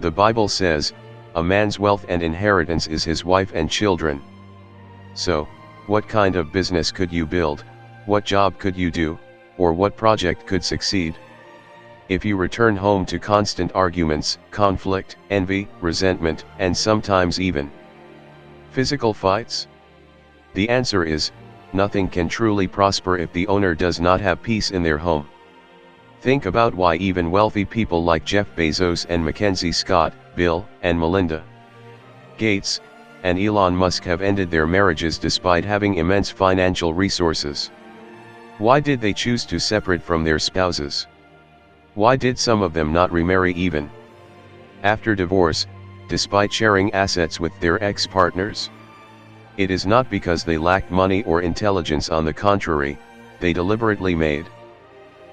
The Bible says, a man's wealth and inheritance is his wife and children. So, what kind of business could you build, what job could you do, or what project could succeed? If you return home to constant arguments, conflict, envy, resentment, and sometimes even physical fights? The answer is, nothing can truly prosper if the owner does not have peace in their home. Think about why even wealthy people like Jeff Bezos and Mackenzie Scott, Bill and Melinda Gates, and Elon Musk have ended their marriages despite having immense financial resources. Why did they choose to separate from their spouses? Why did some of them not remarry even after divorce, despite sharing assets with their ex-partners? It is not because they lacked money or intelligence. On the contrary, they deliberately made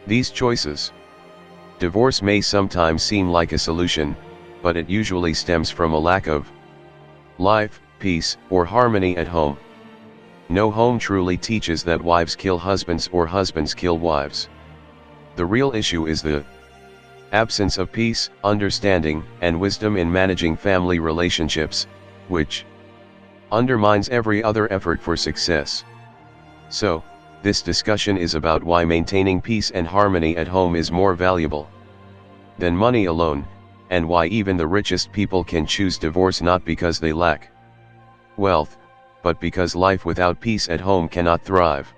these choices. Divorce may sometimes seem like a solution, but it usually stems from a lack of life, peace, or harmony at home. No home truly teaches that wives kill husbands or husbands kill wives. The real issue is the absence of peace, understanding, and wisdom in managing family relationships, which undermines every other effort for success. So, this discussion is about why maintaining peace and harmony at home is more valuable than money alone, and why even the richest people can choose divorce not because they lack wealth, but because life without peace at home cannot thrive.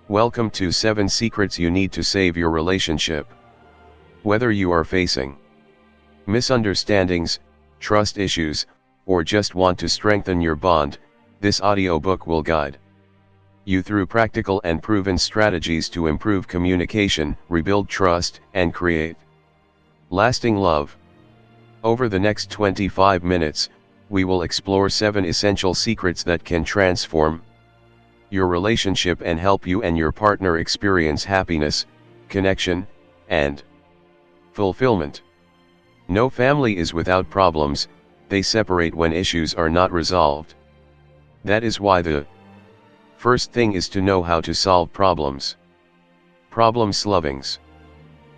Welcome to 7 Secrets You Need to Save Your Relationship. Whether you are facing misunderstandings, trust issues, or just want to strengthen your bond, this audiobook will guide you through practical and proven strategies to improve communication, rebuild trust, and create lasting love. Over the next 25 minutes, we will explore 7 essential secrets that can transform your relationship and help you and your partner experience happiness, connection, and fulfillment. No family is without problems, they separate when issues are not resolved. That is why the first thing is to know how to solve problems. Problem solvings.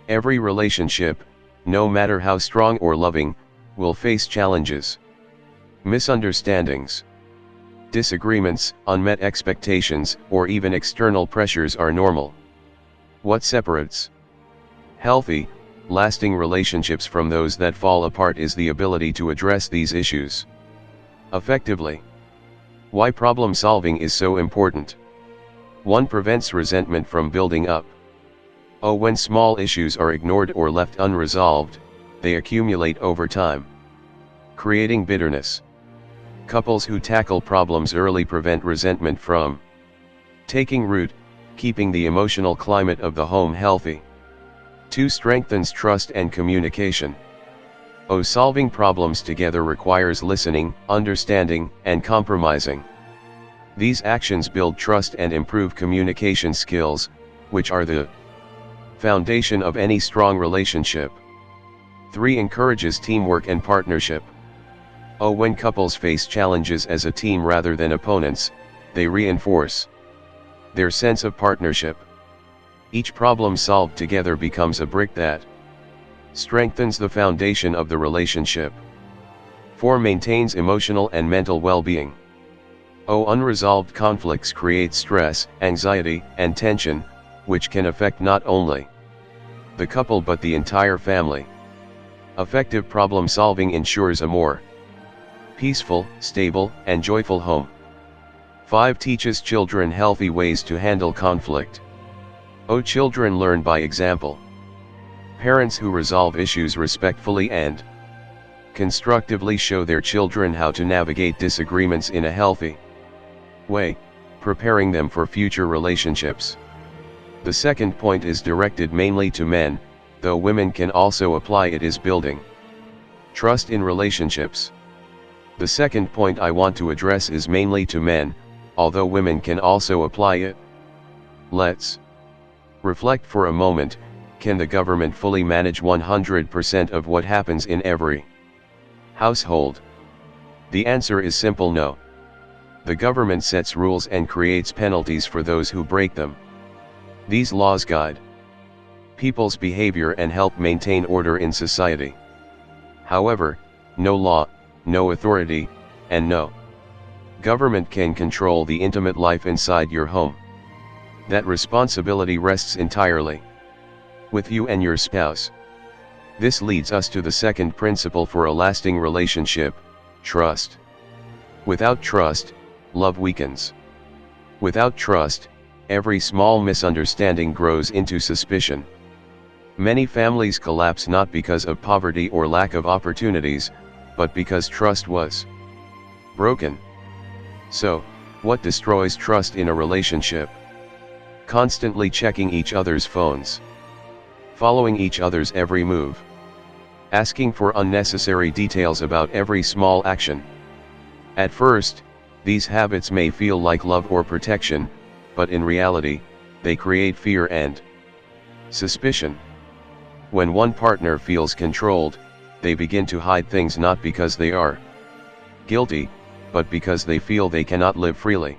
Every relationship, no matter how strong or loving, will face challenges. Misunderstandings, disagreements, unmet expectations, or even external pressures are normal. What separates healthy, lasting relationships from those that fall apart is the ability to address these issues effectively. Why problem solving is so important. 1. Prevents resentment from building up. When small issues are ignored or left unresolved, they accumulate over time, creating bitterness. Couples who tackle problems early prevent resentment from taking root, keeping the emotional climate of the home healthy. 2. Strengthens trust and communication. Solving problems together requires listening, understanding, and compromising. These actions build trust and improve communication skills, which are the foundation of any strong relationship. 3. Encourages teamwork and partnership. When couples face challenges as a team rather than opponents, they reinforce their sense of partnership. Each problem solved together becomes a brick that strengthens the foundation of the relationship. 4. Maintains emotional and mental well-being. Unresolved conflicts create stress, anxiety, and tension, which can affect not only the couple but the entire family. Effective problem solving ensures a more peaceful, stable, and joyful home. 5. Teaches children healthy ways to handle conflict. Children learn by example. Parents who resolve issues respectfully and constructively show their children how to navigate disagreements in a healthy way, preparing them for future relationships. The second point is directed mainly to men, though women can also apply it, is building trust in relationships. The second point I want to address is mainly to men, although women can also apply it. Let's reflect for a moment. Can the government fully manage 100% of what happens in every household? The answer is simple no. The government sets rules and creates penalties for those who break them. These laws guide people's behavior and help maintain order in society. However, no law, no authority, and no government can control the intimate life inside your home. That responsibility rests entirely with you and your spouse. This leads us to the second principle for a lasting relationship: trust. Without trust, love weakens. Without trust, every small misunderstanding grows into suspicion. Many families collapse not because of poverty or lack of opportunities, but because trust was broken. So, what destroys trust in a relationship? Constantly checking each other's phones. Following each other's every move. Asking for unnecessary details about every small action. At first, these habits may feel like love or protection, but in reality, they create fear and suspicion. When one partner feels controlled, they begin to hide things not because they are guilty, but because they feel they cannot live freely.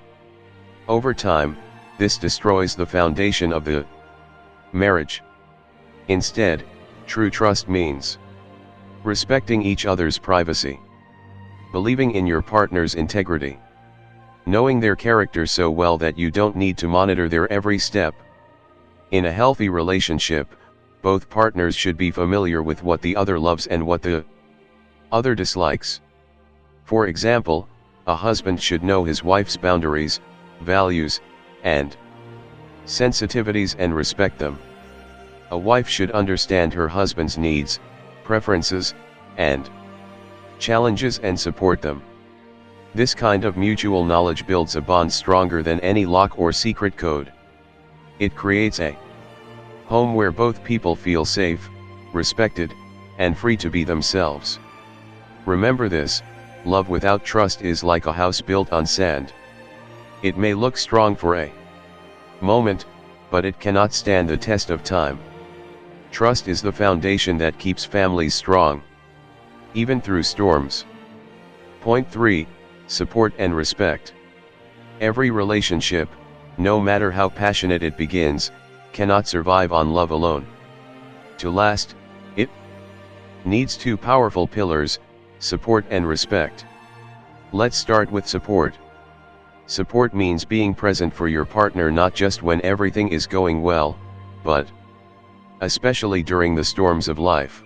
Over time, this destroys the foundation of the marriage. Instead, true trust means respecting each other's privacy, believing in your partner's integrity, knowing their character so well that you don't need to monitor their every step. In a healthy relationship, both partners should be familiar with what the other loves and what the other dislikes. For example, a husband should know his wife's boundaries, values, and sensitivities and respect them. A wife should understand her husband's needs, preferences, and challenges and support them. This kind of mutual knowledge builds a bond stronger than any lock or secret code. It creates a home where both people feel safe, respected, and free to be themselves. Remember this: love without trust is like a house built on sand. It may look strong for a moment, but it cannot stand the test of time. Trust is the foundation that keeps families strong, even through storms. Point 3. Support and respect. Every relationship, no matter how passionate it begins, cannot survive on love alone. To last, it needs two powerful pillars: support and respect. Let's start with support. Support means being present for your partner not just when everything is going well, but especially during the storms of life.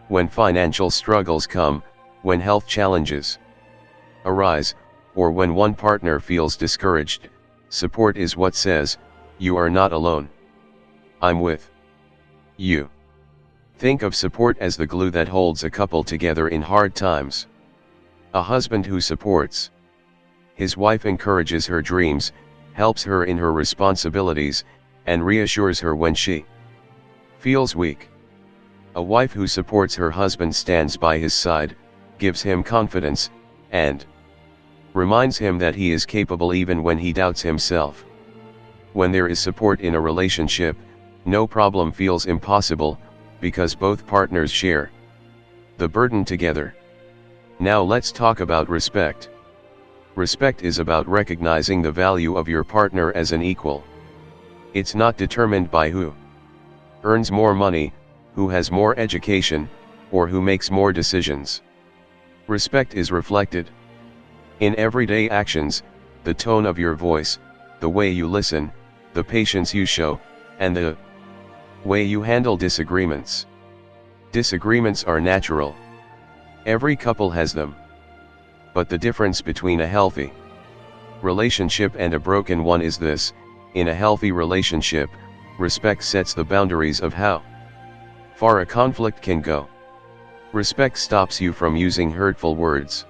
When financial struggles come, when health challenges arise, or when one partner feels discouraged, support is what says, "You are not alone. I'm with you." Think of support as the glue that holds a couple together in hard times. A husband who supports his wife encourages her dreams, helps her in her responsibilities, and reassures her when she feels weak. A wife who supports her husband stands by his side, gives him confidence, and reminds him that he is capable even when he doubts himself. When there is support in a relationship, no problem feels impossible, because both partners share the burden together. Now let's talk about respect. Respect is about recognizing the value of your partner as an equal. It's not determined by who earns more money, who has more education, or who makes more decisions. Respect is reflected in everyday actions: the tone of your voice, the way you listen, the patience you show, and the way you handle disagreements. Disagreements are natural. Every couple has them. But the difference between a healthy relationship and a broken one is this: in a healthy relationship, respect sets the boundaries of how far a conflict can go. Respect stops you from using hurtful words.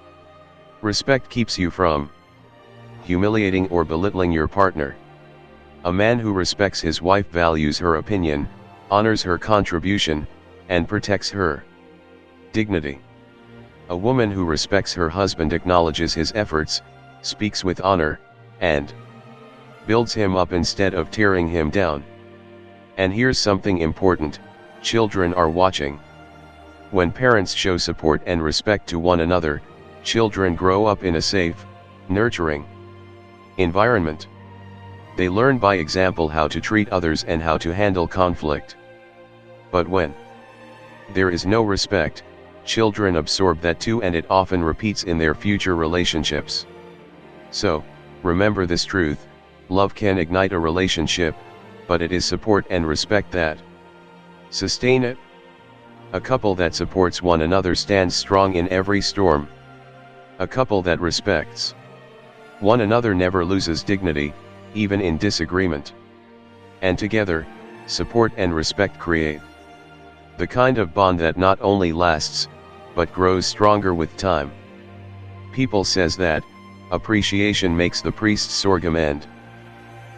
Respect keeps you from humiliating or belittling your partner. A man who respects his wife values her opinion, honors her contribution, and protects her dignity. A woman who respects her husband acknowledges his efforts, speaks with honor, and builds him up instead of tearing him down. And here's something important: children are watching. When parents show support and respect to one another, children grow up in a safe, nurturing environment. They learn by example how to treat others and how to handle conflict. But when there is no respect, children absorb that too, and it often repeats in their future relationships. So, remember this truth: love can ignite a relationship, but it is support and respect that sustain it. A couple that supports one another stands strong in every storm. A couple that respects one another never loses dignity, even in disagreement. And together, support and respect create the kind of bond that not only lasts, but grows stronger with time. People says that appreciation makes the priest sorghum end.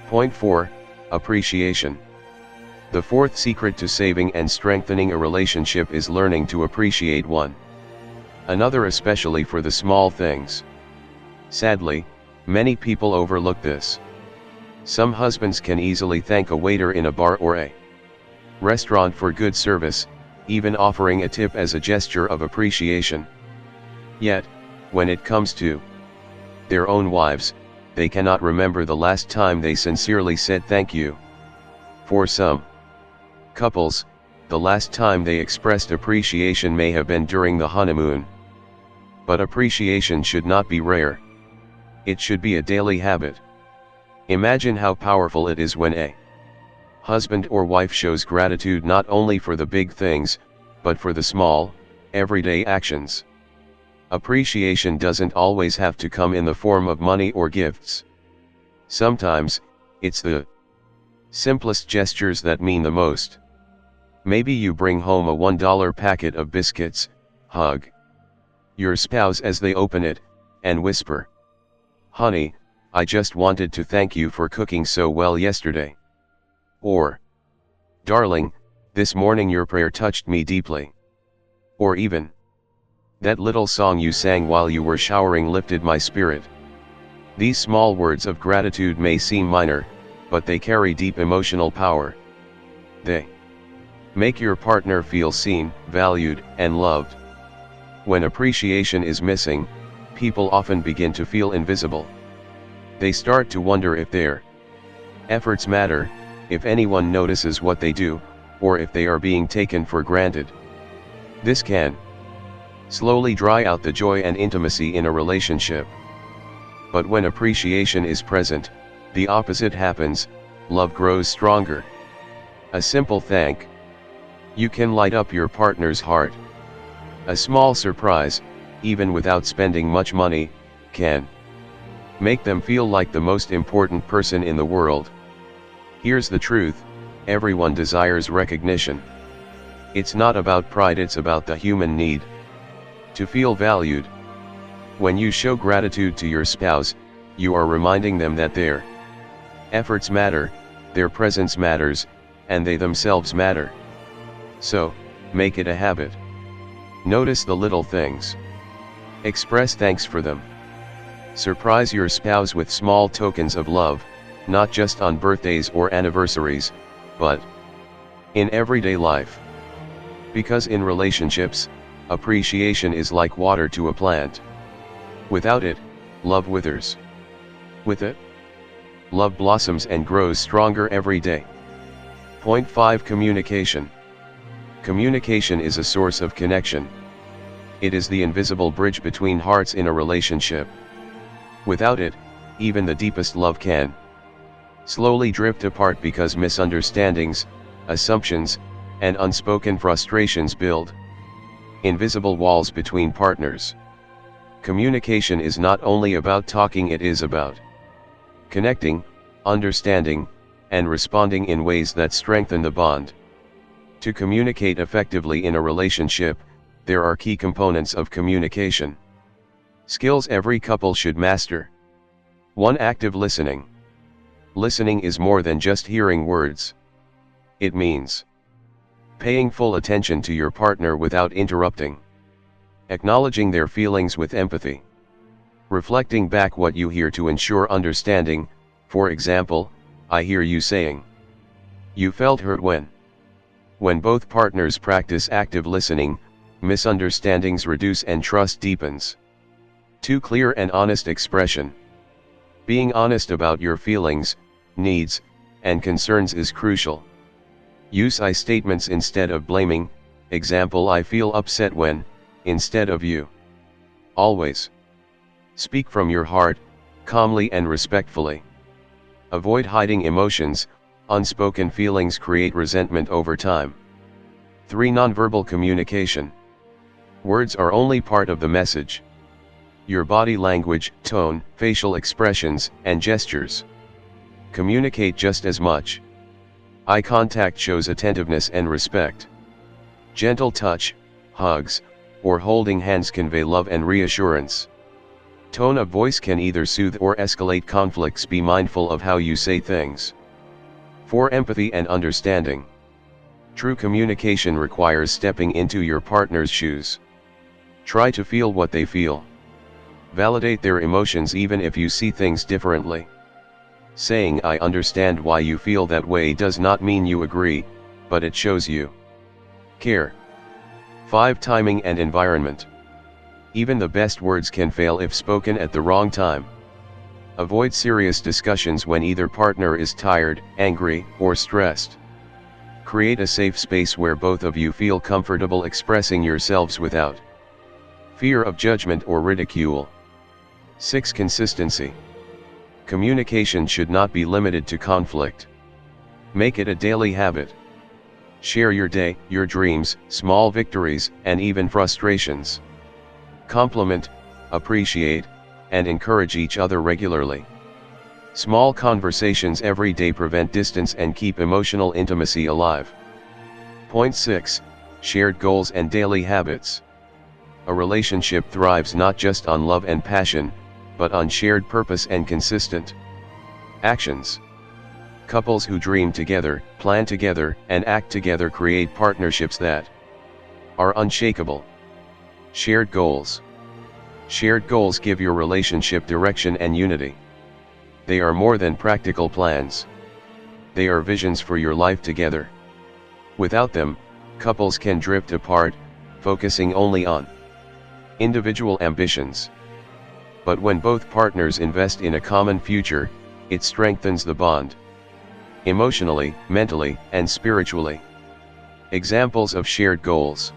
Point 4. Appreciation. The fourth secret to saving and strengthening a relationship is learning to appreciate one another, especially for the small things. Sadly, many people overlook this. Some husbands can easily thank a waiter in a bar or a restaurant for good service, even offering a tip as a gesture of appreciation. Yet, when it comes to their own wives, they cannot remember the last time they sincerely said thank you. For some couples, the last time they expressed appreciation may have been during the honeymoon. But appreciation should not be rare. It should be a daily habit. Imagine how powerful it is when a husband or wife shows gratitude not only for the big things, but for the small, everyday actions. Appreciation doesn't always have to come in the form of money or gifts. Sometimes, it's the simplest gestures that mean the most. Maybe you bring home a $1 packet of biscuits, hug your spouse as they open it, and whisper, "Honey, I just wanted to thank you for cooking so well yesterday." Or, "Darling, this morning your prayer touched me deeply." Or even, "That little song you sang while you were showering lifted my spirit." These small words of gratitude may seem minor, but they carry deep emotional power. They make your partner feel seen, valued, and loved. When appreciation is missing, people often begin to feel invisible. They start to wonder if their efforts matter, if anyone notices what they do, or if they are being taken for granted. This can slowly dry out the joy and intimacy in a relationship. But when appreciation is present, the opposite happens: love grows stronger. A simple thank you can light up your partner's heart. A small surprise, even without spending much money, can make them feel like the most important person in the world. Here's the truth: everyone desires recognition. It's not about pride, it's about the human need to feel valued. When you show gratitude to your spouse, you are reminding them that their efforts matter, their presence matters, and they themselves matter. So, make it a habit. Notice the little things. Express thanks for them. Surprise your spouse with small tokens of love, not just on birthdays or anniversaries, but in everyday life. Because in relationships, appreciation is like water to a plant. Without it, love withers. With it, love blossoms and grows stronger every day. Point 5. Communication. Communication is a source of connection. It is the invisible bridge between hearts in a relationship. Without it, even the deepest love can slowly drift apart because misunderstandings, assumptions, and unspoken frustrations build invisible walls between partners. Communication is not only about talking, it is about connecting, understanding, and responding in ways that strengthen the bond. To communicate effectively in a relationship, there are key components of communication. Skills every couple should master. 1. Active listening. Listening is more than just hearing words. It means paying full attention to your partner without interrupting. Acknowledging their feelings with empathy. Reflecting back what you hear to ensure understanding. For example, I hear you saying, "You felt hurt when." When both partners practice active listening, misunderstandings reduce and trust deepens. 2. Clear and honest expression. Being honest about your feelings, needs, and concerns is crucial. Use I statements instead of blaming. Example: I feel upset when, instead of you. Always. Speak from your heart, calmly and respectfully. Avoid hiding emotions. Unspoken feelings create resentment over time. 3. Nonverbal communication. Words are only part of the message. Your body language, tone, facial expressions, and gestures communicate just as much. Eye contact shows attentiveness and respect. Gentle touch, hugs, or holding hands convey love and reassurance. Tone of voice can either soothe or escalate conflicts. Be mindful of how you say things. 4. Empathy and understanding. True communication requires stepping into your partner's shoes. Try to feel what they feel. Validate their emotions even if you see things differently. Saying "I understand why you feel that way" does not mean you agree, but it shows you care. 5. Timing and environment. Even the best words can fail if spoken at the wrong time. Avoid serious discussions when either partner is tired, angry, or stressed. Create a safe space where both of you feel comfortable expressing yourselves without fear of judgment or ridicule. 6. Consistency. Communication should not be limited to conflict. Make it a daily habit. Share your day, your dreams, small victories, and even frustrations. Compliment, appreciate, and encourage each other regularly. Small conversations every day prevent distance and keep emotional intimacy alive. Point 6. Shared goals and daily habits. A relationship thrives not just on love and passion, but on shared purpose and consistent actions. Couples who dream together, plan together, and act together create partnerships that are unshakable. Shared goals. Shared goals give your relationship direction and unity. They are more than practical plans. They are visions for your life together. Without them, couples can drift apart, focusing only on individual ambitions. But when both partners invest in a common future, it strengthens the bond. Emotionally, mentally, and spiritually. Examples of shared goals.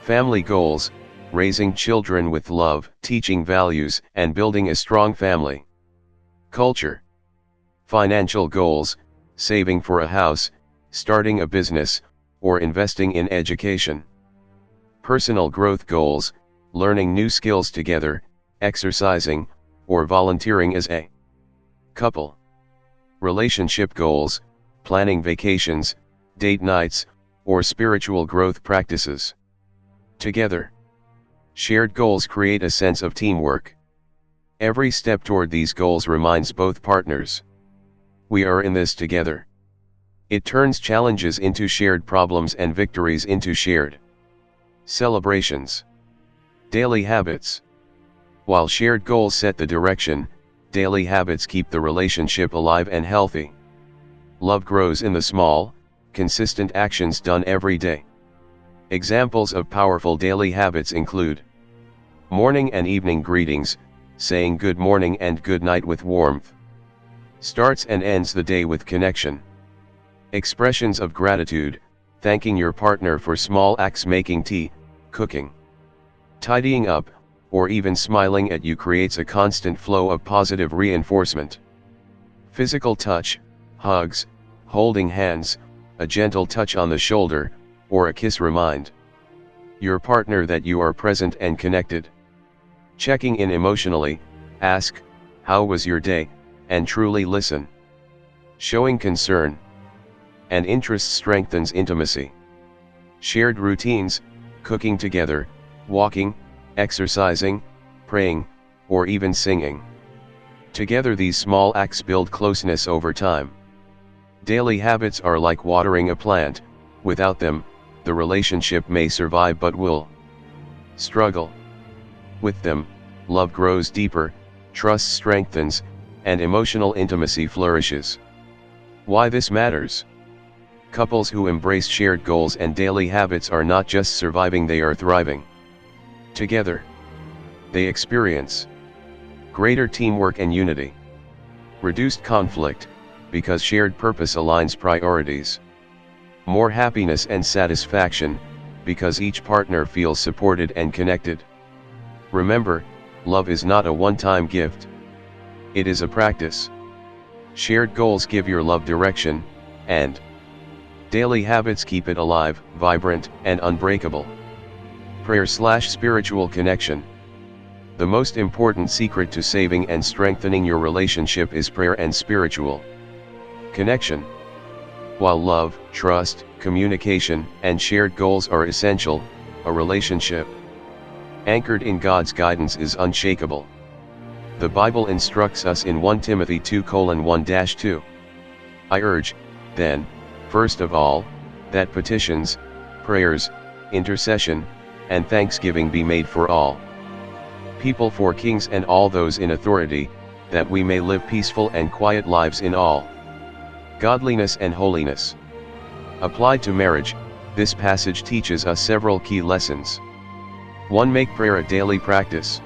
Family goals, raising children with love, teaching values, and building a strong family. Culture. Financial goals, saving for a house, starting a business, or investing in education. Personal growth goals, learning new skills together, exercising, or volunteering as a couple. Relationship goals, planning vacations, date nights, or spiritual growth practices together. Shared goals create a sense of teamwork. Every step toward these goals reminds both partners, we are in this together. It turns challenges into shared problems and victories into shared celebrations. Daily habits. While shared goals set the direction, daily habits keep the relationship alive and healthy. Love grows in the small, consistent actions done every day. Examples of powerful daily habits include morning and evening greetings, saying good morning and good night with warmth. Starts and ends the day with connection. Expressions of gratitude, thanking your partner for small acts, making tea, cooking, tidying up, or even smiling at you creates a constant flow of positive reinforcement. Physical touch, hugs, holding hands, a gentle touch on the shoulder, or a kiss remind your partner that you are present and connected. Checking in emotionally, ask, how was your day, and truly listen. Showing concern and interest strengthens intimacy. Shared routines, cooking together, walking, exercising, praying, or even singing. Together these small acts build closeness over time. Daily habits are like watering a plant. Without them, the relationship may survive but will struggle. With them, love grows deeper, trust strengthens, and emotional intimacy flourishes. Why this matters? Couples who embrace shared goals and daily habits are not just surviving, they are thriving. Together, they experience greater teamwork and unity. Reduced conflict, because shared purpose aligns priorities. More happiness and satisfaction, because each partner feels supported and connected. Remember, love is not a one-time gift. It is a practice. Shared goals give your love direction, and daily habits keep it alive, vibrant, and unbreakable. Prayer/spiritual connection. The most important secret to saving and strengthening your relationship is prayer and spiritual connection. While love, trust, communication, and shared goals are essential, a relationship anchored in God's guidance is unshakable. The Bible instructs us in 1 Timothy 2:1-2. I urge, then, first of all, that petitions, prayers, intercession, and thanksgiving be made for all people, for kings and all those in authority, that we may live peaceful and quiet lives in all godliness and holiness. Applied to marriage, this passage teaches us several key lessons. 1. Make prayer a daily practice.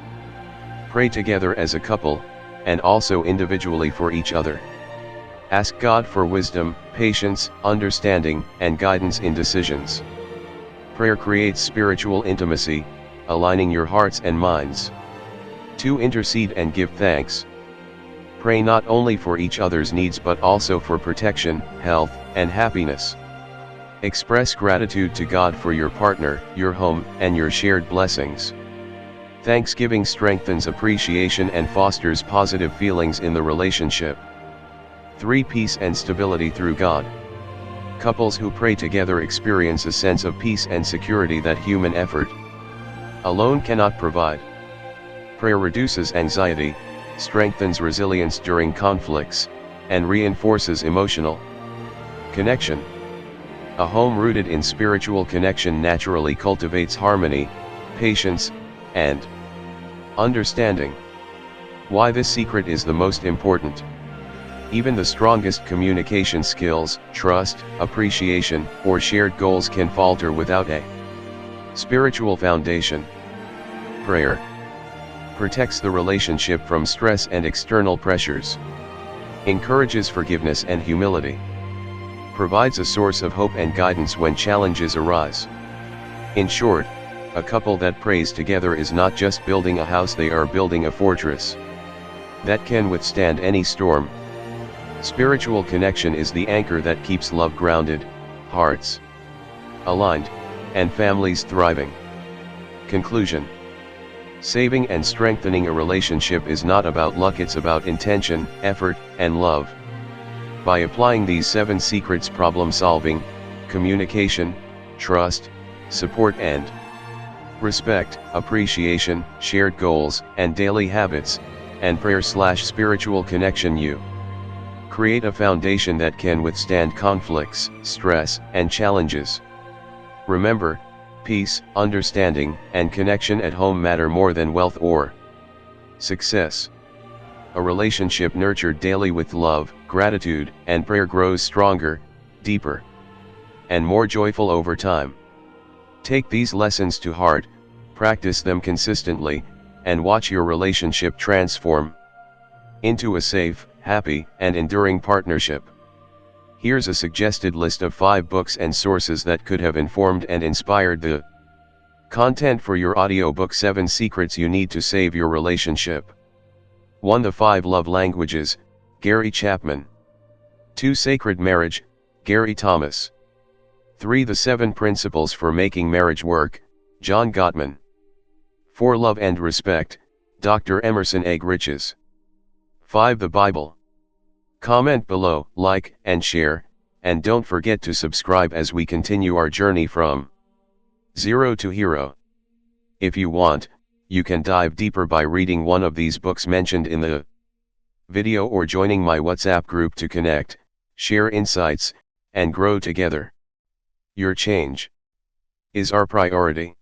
Pray together as a couple, and also individually for each other. Ask God for wisdom, patience, understanding, and guidance in decisions. Prayer creates spiritual intimacy, aligning your hearts and minds. 2. Intercede and give thanks. Pray not only for each other's needs but also for protection, health, and happiness. Express gratitude to God for your partner, your home, and your shared blessings. Thanksgiving strengthens appreciation and fosters positive feelings in the relationship. 3. Peace and stability through God. Couples who pray together experience a sense of peace and security that human effort alone cannot provide. Prayer reduces anxiety, strengthens resilience during conflicts, and reinforces emotional connection. A home rooted in spiritual connection naturally cultivates harmony, patience, and understanding. Why this secret is the most important. Even the strongest communication skills, trust, appreciation, or shared goals can falter without a spiritual foundation. Prayer protects the relationship from stress and external pressures, encourages forgiveness and humility, provides a source of hope and guidance when challenges arise. In short, a couple that prays together is not just building a house, they are building a fortress that can withstand any storm. Spiritual connection is the anchor that keeps love grounded, hearts aligned, and families thriving. Conclusion. Saving and strengthening a relationship is not about luck, it's about intention, effort, and love. By applying these 7 secrets: problem solving, communication, trust, support and respect, appreciation, shared goals, and daily habits, and prayer/spiritual connection, you create a foundation that can withstand conflicts, stress, and challenges. Remember, peace, understanding, and connection at home matter more than wealth or success. A relationship nurtured daily with love, gratitude, and prayer grows stronger, deeper, and more joyful over time. Take these lessons to heart, practice them consistently, and watch your relationship transform into a safe, happy, and enduring partnership. Here's a suggested list of 5 books and sources that could have informed and inspired the content for your audiobook: 7 Secrets You Need to Save Your Relationship. 1. The 5 Love Languages, Gary Chapman. 2. Sacred Marriage, Gary Thomas. 3. The 7 Principles for Making Marriage Work, John Gottman. 4. Love and Respect, Dr. Emerson Egg Riches. 5. The Bible. Comment below, like, and share, and don't forget to subscribe as we continue our journey from zero to hero. If you want, you can dive deeper by reading one of these books mentioned in the video or joining my WhatsApp group to connect, share insights, and grow together. Your change is our priority.